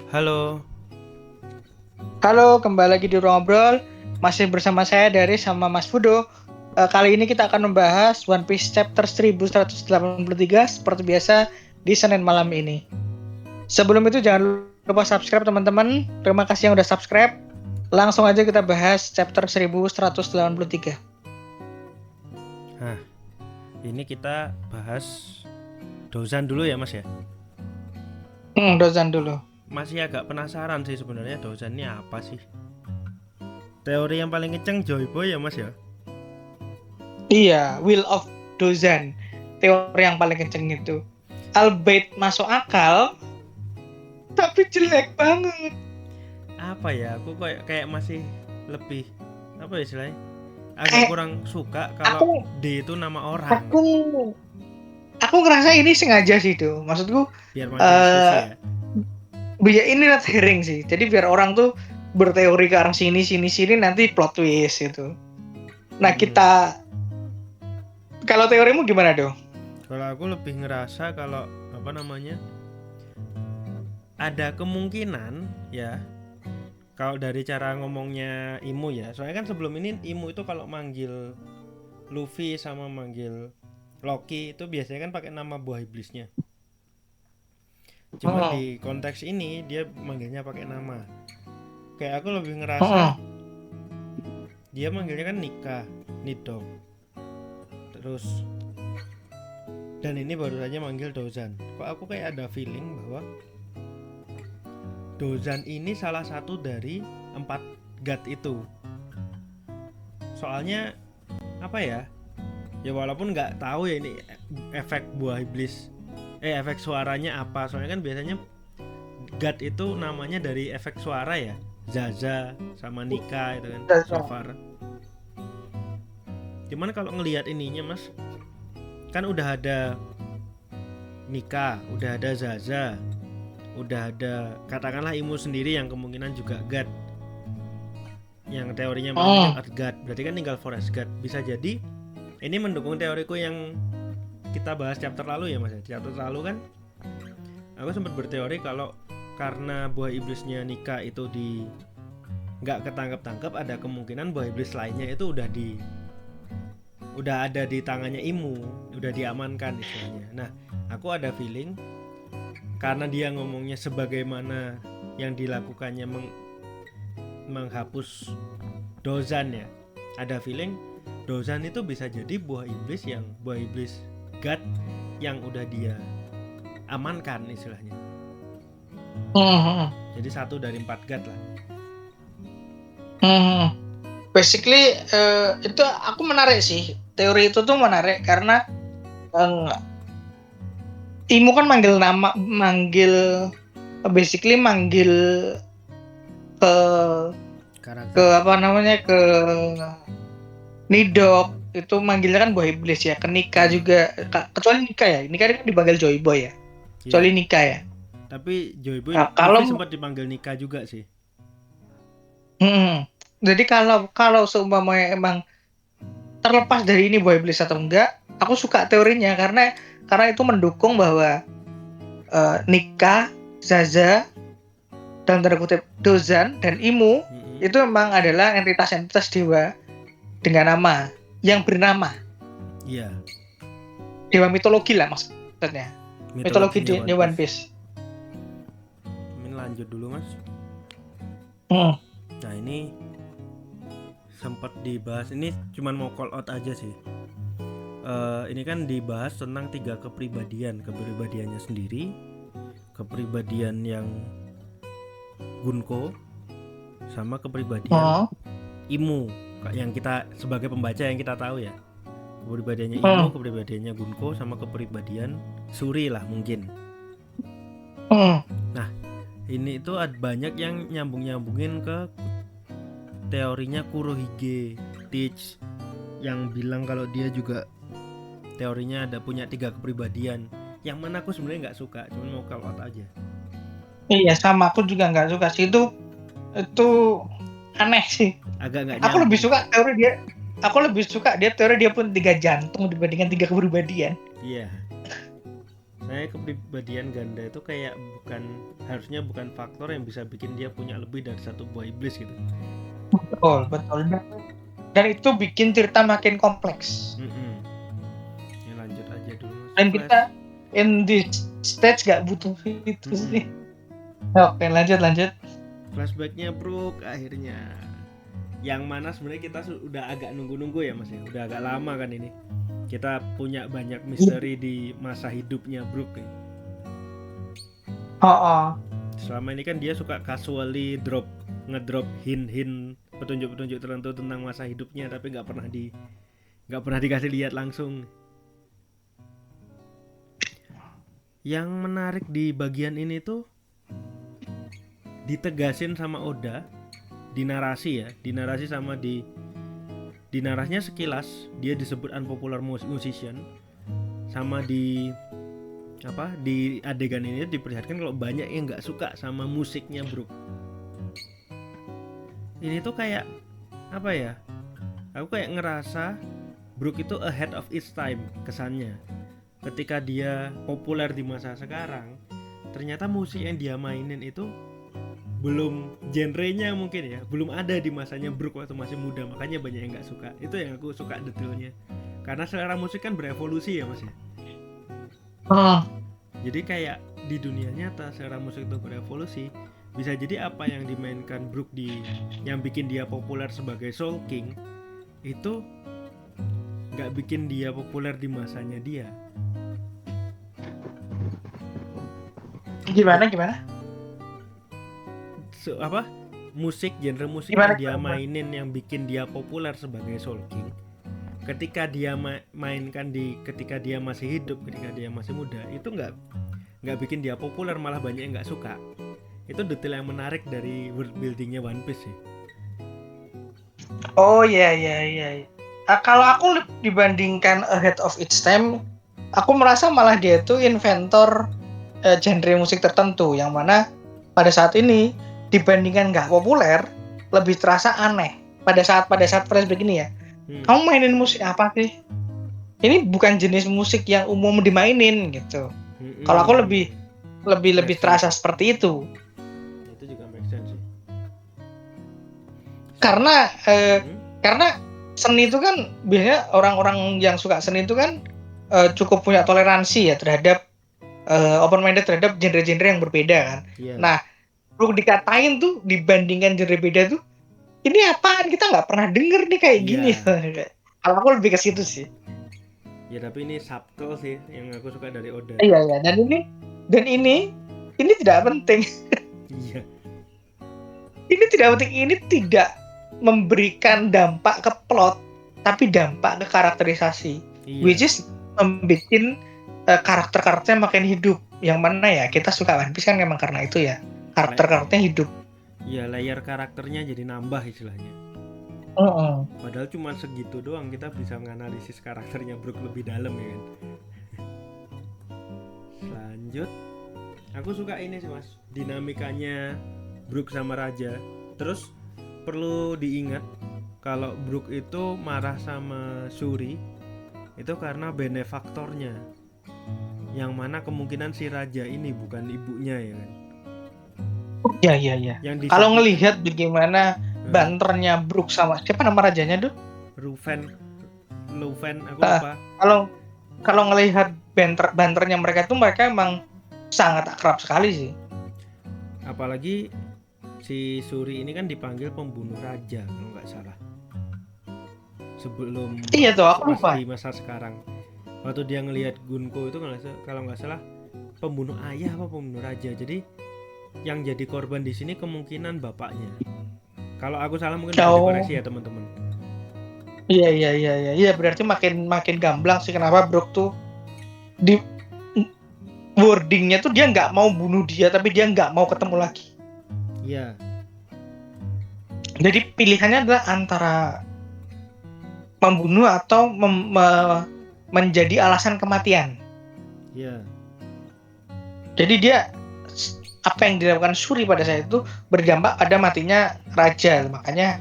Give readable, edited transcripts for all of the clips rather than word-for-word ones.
Halo. Halo, kembali lagi di Ruang Ngobrol. Masih bersama saya Dari sama Mas Fudo. Kali ini kita akan membahas One Piece chapter 1183 seperti biasa di Senin malam ini. Sebelum itu jangan lupa subscribe teman-teman. Terima kasih yang udah subscribe. Langsung aja kita bahas chapter 1183. Nah, ini kita bahas Dozan dulu ya, Mas ya. Dozan dulu. Masih agak penasaran sih sebenarnya Dozan ini apa sih? Teori yang paling kenceng Joy Boy ya, Mas ya. Iya, Will of Dozan. Teori yang paling kenceng itu. Albeit masuk akal, tapi jelek banget. Apa ya? Aku kayak masih lebih apa ya istilahnya? Agak Kayak kurang suka kalau aku D itu nama orang. aku aku ngerasa ini sengaja sih tuh. Maksudku Biar mancing diskusi eh ya. biar ini red herring sih. Jadi biar orang tuh berteori ke arah sini sini sini nanti plot twist gitu. Nah, Mm-mm. kalau teorimu gimana dong? Kalau aku lebih ngerasa kalau apa namanya? Ada kemungkinan ya kalau dari cara ngomongnya Imu ya, soalnya kan sebelum ini Imu itu kalau manggil Luffy sama manggil Loki itu biasanya kan pakai nama buah iblisnya. Cuman Oh, di konteks ini dia manggilnya pakai nama. Kayak aku lebih ngerasa oh, dia manggilnya kan Nika, Nidok. Terus dan ini baru saja manggil Dozan. Kok aku kayak ada feeling bahwa Dozan ini salah satu dari 4 god itu. Soalnya apa ya? Ya walaupun nggak tahu ya ini efek buah iblis efek suaranya apa, soalnya kan biasanya God itu namanya dari efek suara ya, Zaza sama Nika itu kan so oh. far. Cuman kalau ngelihat ininya mas, kan udah ada Nika, udah ada Zaza, udah ada katakanlah Imu sendiri yang kemungkinan juga God, yang teorinya paling kencang Oh. Earth God, berarti kan tinggal Forest God. Bisa jadi ini mendukung teoriku yang kita bahas chapter lalu ya mas ya. Chapter lalu kan aku sempat berteori kalau karena buah iblisnya Nika itu di nggak ketangkep-tangkep, ada kemungkinan buah iblis lainnya itu udah ada di tangannya Imu, udah diamankan istilahnya. Nah, aku ada feeling karena dia ngomongnya sebagaimana yang dilakukannya menghapus Dozan ya. Ada feeling Dozan itu bisa jadi buah iblis God yang udah dia amankan istilahnya. Hmm. Jadi satu dari 4 God lah. Hmm. Basically itu aku menarik sih. Teori itu tuh menarik karena eh, Timo kan basically manggil ke ke Karakter. apa namanya ke Nidok itu manggilnya kan buah iblis ya, ke Nika juga. Kecuali Nika ya, Nika kan dipanggil Joy Boy ya, Iya. kecuali Nika ya. Tapi Joy Boy Nah, Luffy kalau sempat dipanggil Nika juga sih. hmm, jadi kalau seumpamanya emang terlepas dari ini buah iblis atau enggak, aku suka teorinya karena itu mendukung bahwa Nika, Zaza, dan tanda kutip Dozan dan Imu Mm-mm. itu memang adalah entitas-entitas dewa dengan nama yang bernama Iya, dewa mitologi lah maksudnya, mitologi mitologinya di One One Piece. Piece. Ini lanjut dulu mas. Hmm. Nah ini sempat dibahas. Ini cuman mau call out aja sih. Ini kan dibahas tentang 3 kepribadian, kepribadiannya sendiri, kepribadian yang Gunko, sama kepribadian Oh. Imu. Yang kita sebagai pembaca yang kita tahu ya. Kepribadiannya Imu, Hmm. kepribadiannya Gunko, sama kepribadian Suri lah mungkin. Hmm. Nah, ini itu banyak yang nyambungin ke teorinya Kurohige Teach, yang bilang kalau dia juga teorinya ada punya 3 kepribadian. Yang mana aku sebenarnya nggak suka, cuman mau call out aja. Iya, sama aku juga nggak suka sih itu aneh sih. Agak nggak Aku lebih nyambung suka sih. teori dia. Aku lebih suka dia teori dia pun 3 jantung dibandingkan 3 kepribadian. Iya. Saya kepribadian ganda itu kayak harusnya bukan faktor yang bisa bikin dia punya lebih dari satu buah iblis gitu. Betul, betul. Dan itu bikin cerita makin kompleks. Ya lanjut aja dulu. Dan kita in this stage gak butuh itu sih. Oke, lanjut. Flashbacknya Brook akhirnya. Yang mana sebenarnya kita udah agak nunggu-nunggu ya Mas ya. Udah agak lama kan ini. Kita punya banyak misteri di masa hidupnya Brook nih. Selama ini kan dia suka casually ngedrop hint petunjuk-petunjuk tertentu tentang masa hidupnya, tapi nggak pernah dikasih lihat langsung. Yang menarik di bagian ini tuh ditegasin sama Oda di narasi sama di narasinya sekilas dia disebut unpopular musician, sama di adegan ini diperlihatkan kalau banyak yang nggak suka sama musiknya Brook. Ini tuh kayak apa ya? Aku kayak ngerasa Brook itu ahead of its time kesannya. Ketika dia populer di masa sekarang, ternyata musik yang dia mainin itu belum genrenya mungkin ya, belum ada di masanya Brook waktu masih muda, makanya banyak yang nggak suka. Itu yang aku suka detailnya, karena selera musik kan berevolusi ya Mas ya. Jadi kayak di dunia nyata selera musik itu berevolusi. Bisa jadi apa yang dimainkan Brook yang bikin dia populer sebagai Soul King itu nggak bikin dia populer di masanya dia. Gimana? Genre musik yang dia mainin yang bikin dia populer sebagai Soul King, ketika dia mainkan ketika dia masih hidup, ketika dia masih muda, itu nggak bikin dia populer, malah banyak yang nggak suka. Itu detail yang menarik dari world buildingnya One Piece sih. Oh iya. Kalau aku dibandingkan ahead of its time, aku merasa malah dia itu inventor genre musik tertentu yang mana pada saat ini dibandingkan nggak populer lebih terasa aneh pada saat flashback ini ya. Kamu mainin musik apa sih? Ini bukan jenis musik yang umum dimainin gitu. Kalau aku lebih terasa seperti itu. Itu juga make sense sih. Karena seni itu kan biasanya orang-orang yang suka seni itu kan cukup punya toleransi ya terhadap open minded terhadap genre-genre yang berbeda kan. Yeah. Nah, perlu dikatain tuh dibandingkan genre beda tuh, ini apaan, kita nggak pernah denger nih kayak gini. Kalau aku lebih ke situ sih. Ya tapi ini subtle sih yang aku suka dari Oda. Iya. Dan ini tidak penting. Iya. Ini tidak penting, ini tidak memberikan dampak ke plot, tapi dampak ke karakterisasi. Iya. Which is membuat karakter-karakternya makin hidup. Yang mana ya kita suka One Piece kan memang karena itu ya. Karakter-karakternya hidup. Ya layer karakternya jadi nambah istilahnya. Padahal cuma segitu doang kita bisa menganalisis karakternya Brook lebih dalam ya kan. Lanjut, aku suka ini sih Mas, dinamikanya Brook sama Raja. Terus perlu diingat kalau Brook itu marah sama Shuri itu karena benefaktornya, yang mana kemungkinan si Raja ini bukan ibunya ya kan. Iya. Kalau ngelihat bagaimana banternya Brook sama siapa nama rajanya tuh? Luffy, aku lupa. Kalau ngelihat banternya mereka tuh, mereka emang sangat akrab sekali sih. Apalagi si Shuri ini kan dipanggil pembunuh raja kalau nggak salah. Sebelum aku lupa. Di masa sekarang, waktu dia ngelihat Gunko itu kalau nggak salah pembunuh ayah apa pembunuh raja. Jadi yang jadi korban di sini kemungkinan bapaknya. Kalau aku salah mungkin bisa dikoreksi ya teman-teman. Iya, berarti makin gamblang sih kenapa Brook tuh di wordingnya tuh dia nggak mau bunuh dia, tapi dia nggak mau ketemu lagi. Iya. Jadi pilihannya adalah antara membunuh atau menjadi alasan kematian. Iya. Jadi dia apa yang dilakukan Shuri pada saat itu berdampak pada matinya Raja. Makanya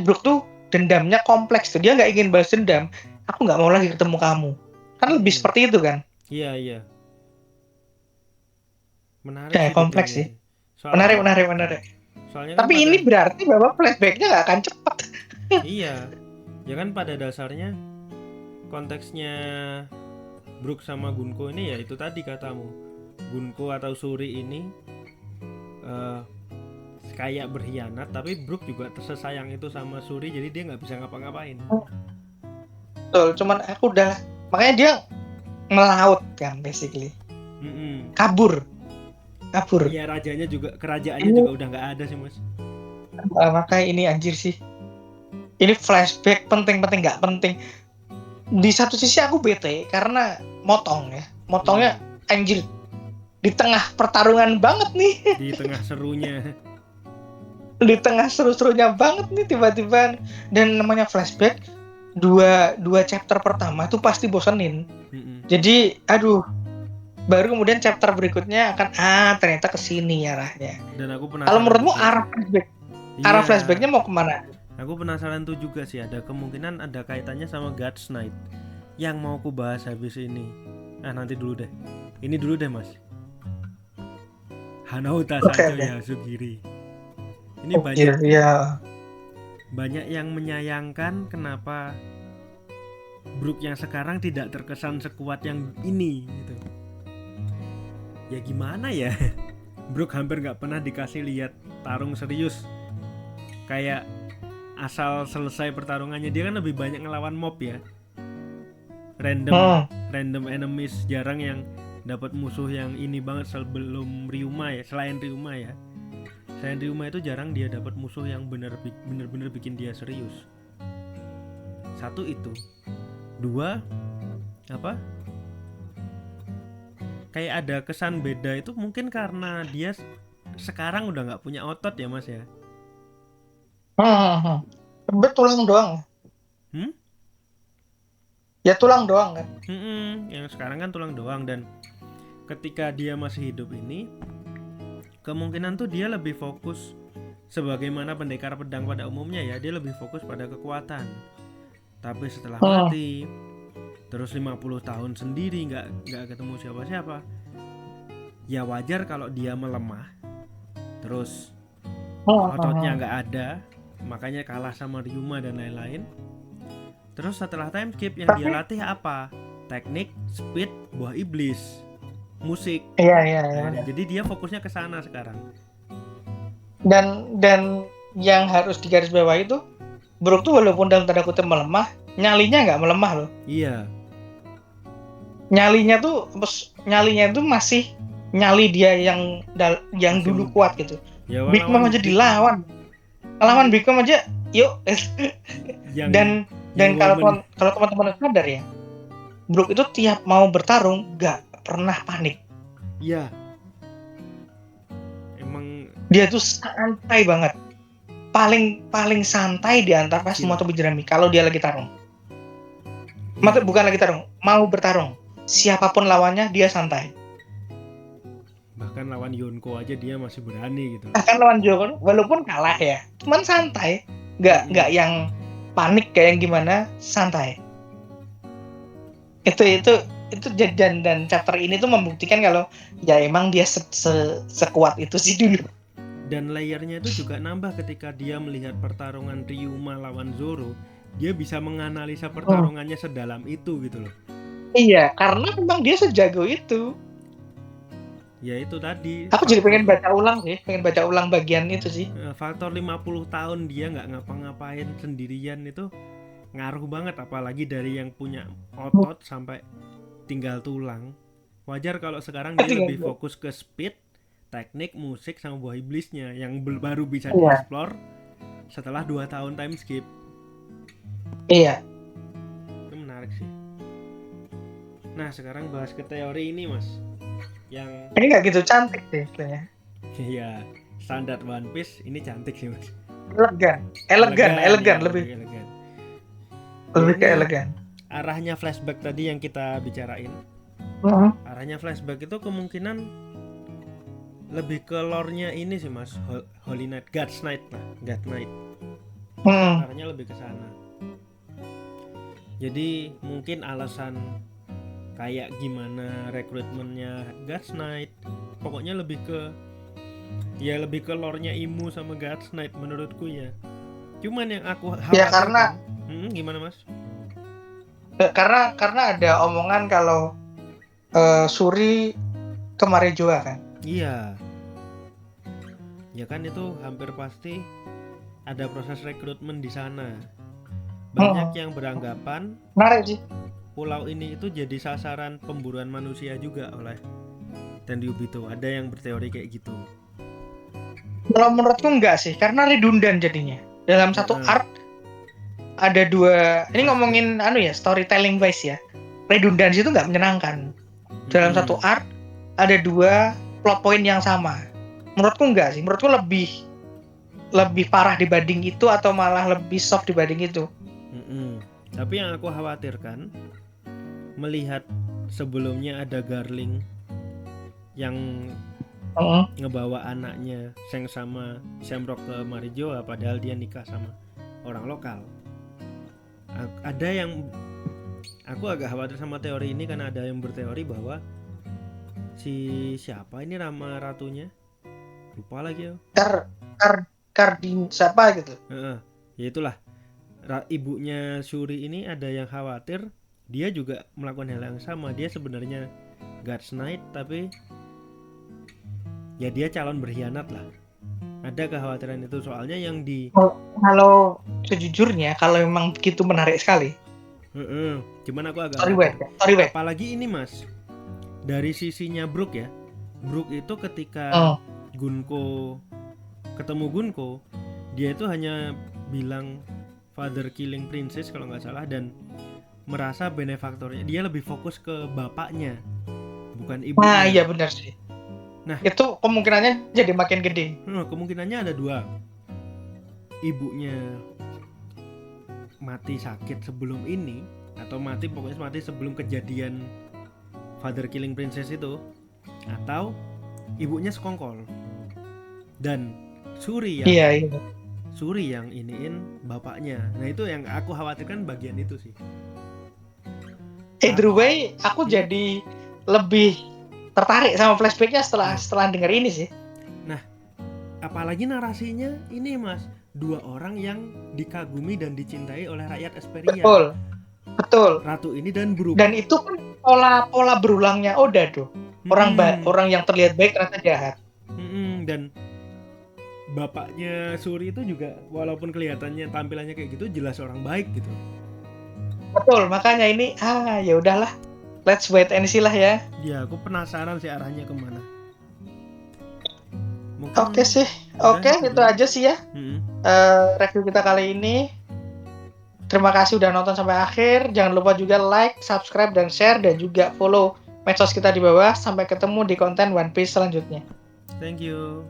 Brook tuh dendamnya kompleks tuh. Dia nggak ingin balas dendam. Aku nggak mau lagi ketemu kamu. Kan lebih seperti itu kan? Iya. Menarik sih kompleks detailnya sih. sih. Soalnya Menarik. soalnya kan Tapi pada ini berarti bahwa flashbacknya nggak akan cepat. iya, ya kan pada dasarnya konteksnya Brook sama Gunko ini ya itu tadi katamu. Gunko atau Suri ini eh, kayak berkhianat, tapi Brook juga tersayang itu sama Suri, jadi dia nggak bisa ngapa-ngapain. Betul, cuman aku udah makanya dia ngelaut kan basically. Mm-mm. Kabur. Iya, rajanya juga, kerajaannya Ini juga udah nggak ada sih mas. makanya ini anjir sih. Ini flashback penting-penting nggak penting. Di satu sisi aku bete karena motong ya. Motongnya Mm-mm. anjir di tengah pertarungan banget nih. Di tengah serunya. Di tengah seru-serunya banget nih tiba-tiba dan namanya flashback dua chapter pertama tuh pasti bosenin. Mm-mm. Jadi aduh baru kemudian chapter berikutnya akan ternyata kesini arahnya. Dan aku Kalau penasaran menurutmu juga sih. arah Iya, flashbacknya mau kemana? aku penasaran tuh juga sih, ada kemungkinan ada kaitannya sama God's Knight yang mau ku bahas habis ini. Nanti dulu deh. Ini dulu deh mas. Hanauta Oke Sacho oke. Yasugiri. Ini Anjir, banyak ya. banyak yang menyayangkan kenapa Brook yang sekarang tidak terkesan sekuat yang ini gitu. Ya gimana ya? Brook hampir nggak pernah dikasih lihat tarung serius. Kayak asal selesai pertarungannya dia kan lebih banyak ngelawan mob ya. Random Hmm. random enemies, jarang yang dapat musuh yang ini banget sebelum Ryuma ya. Selain Ryuma ya. Selain Ryuma itu jarang dia dapat musuh yang bener-bener bikin dia serius. Satu itu. Dua, apa? Kayak ada kesan beda itu mungkin karena dia sekarang udah nggak punya otot ya mas ya. Tulang doang. Hmm? Ya tulang doang kan. Yang sekarang kan tulang doang, dan ketika dia masih hidup ini kemungkinan tuh dia lebih fokus sebagaimana pendekar pedang pada umumnya ya, dia lebih fokus pada kekuatan. Tapi setelah mati terus 50 tahun sendiri nggak ketemu siapa-siapa, ya wajar kalau dia melemah, terus ototnya nggak ada, makanya kalah sama Ryuma dan lain-lain. Terus setelah time skip yang dia latih apa? Teknik, speed, buah iblis, musik. Iya. Nah, jadi dia fokusnya ke sana sekarang. Dan yang harus digarisbawahi itu Brook tuh walaupun dalam tanda kutip melemah, nyalinya nggak melemah loh. Iya. Nyalinya tuh masih nyali dia yang Masih dulu muda. kuat gitu. Ya, Big Mom aja dilawan. Lawan Big Mom aja, yuk. Dan kalau teman-teman sadar ya, Brook itu tiap mau bertarung nggak pernah panik. Iya. Emang Dia tuh santai banget. Paling santai di antara semua topi jerami kalau dia lagi tarung. iya. Bukan lagi tarung, mau bertarung. Siapapun lawannya dia santai. Bahkan lawan Yonko aja dia masih berani gitu. Bahkan lawan Joko walaupun kalah ya, cuman santai. Nggak yang panik kayak yang gimana, santai. Itu dan chapter ini tuh membuktikan kalau ya emang dia sekuat itu sih dulu. Dan layernya itu juga nambah ketika dia melihat pertarungan Ryuma lawan Zoro. Dia bisa menganalisa pertarungannya sedalam itu gitu loh. Iya, karena memang dia sejago itu. Ya itu tadi. Aku jadi pengen baca ulang bagian itu sih. Faktor 50 tahun dia nggak ngapa-ngapain sendirian itu ngaruh banget, apalagi dari yang punya otot sampai tinggal tulang. Wajar kalau sekarang dia lebih fokus ke speed, teknik, musik, sama buah iblisnya yang baru bisa dieksplor setelah 2 tahun time skip. Iya. Itu menarik sih. Nah sekarang bahas ke teori ini mas. Yang ini nggak gitu cantik sih kayaknya. Iya, standar One Piece ini cantik sih mas. Elegan lebih ke elegan. Arahnya flashback tadi yang kita bicarain. Arahnya flashback itu kemungkinan lebih ke lore-nya ini sih mas, Holy Knight, God's Knight lah, God Knight. Arahnya lebih ke sana. Jadi mungkin alasan kayak gimana rekrutmennya God's Knight. Pokoknya lebih ke lore-nya Imu sama God's Knight menurutku ya. Cuman yang aku Ya khawatirkan, gimana Mas? Karena ada omongan kalau Suri ke Marejoa kan. Iya. Ya kan itu hampir pasti ada proses rekrutmen di sana. Banyak yang beranggapan menarik sih. pulau ini itu jadi sasaran pemburuan manusia juga oleh Tenryubito. Ada yang berteori kayak gitu. Kalau menurutku enggak sih, karena redundan jadinya. Dalam satu arc ada dua. Ini ngomongin storytelling wise ya. Redundansi itu nggak menyenangkan. Dalam satu arc ada dua plot point yang sama. Menurutku enggak sih. Menurutku lebih parah dibanding itu atau malah lebih soft dibanding itu. Tapi yang aku khawatirkan, melihat sebelumnya ada Garling yang ngebawa anaknya Seng sama Shamrock ke Marijoa padahal dia nikah sama orang lokal. Ada yang aku agak khawatir sama teori ini karena ada yang berteori bahwa siapa ini nama ratunya? Lupa lagi ya. Kardin siapa gitu. Ya itulah. Ibunya Shuri ini ada yang khawatir dia juga melakukan hal yang sama. Dia sebenarnya God's Knight tapi ya dia calon berkhianat lah. Ada kekhawatiran itu soalnya yang di kalau sejujurnya kalau memang begitu menarik sekali. Cuman aku agak sorry. Apalagi ini Mas, dari sisinya Brook ya. Brook itu ketika Gunko ketemu Gunko, dia itu hanya bilang father killing princess kalau nggak salah dan merasa benefaktornya. Dia lebih fokus ke bapaknya, bukan ibunya. Nah iya benar sih. Nah itu kemungkinannya jadi makin gede. Kemungkinannya ada dua. Ibunya mati sakit sebelum ini atau pokoknya mati sebelum kejadian father killing princess itu, atau ibunya sekongkol dan Suri yang iniin bapaknya. Nah itu yang aku khawatirkan bagian itu sih. Either way aku jadi lebih tertarik sama flashbacknya setelah denger ini sih. Nah apalagi narasinya ini Mas, dua orang yang dikagumi dan dicintai oleh rakyat Esperia. Betul. Ratu ini dan Brook. Dan itu kan pola berulangnya Oda tuh. Orang yang terlihat baik ternyata jahat. Dan bapaknya Suri itu juga walaupun kelihatannya tampilannya kayak gitu jelas orang baik gitu. Betul, makanya ini ya udahlah. Let's wait and see lah ya. Ya, aku penasaran sih arahnya kemana. Oke sih. Oke, itu aja sih ya. Review kita kali ini. Terima kasih udah nonton sampai akhir. Jangan lupa juga like, subscribe, dan share. Dan juga follow medsos kita di bawah. Sampai ketemu di konten One Piece selanjutnya. Thank you.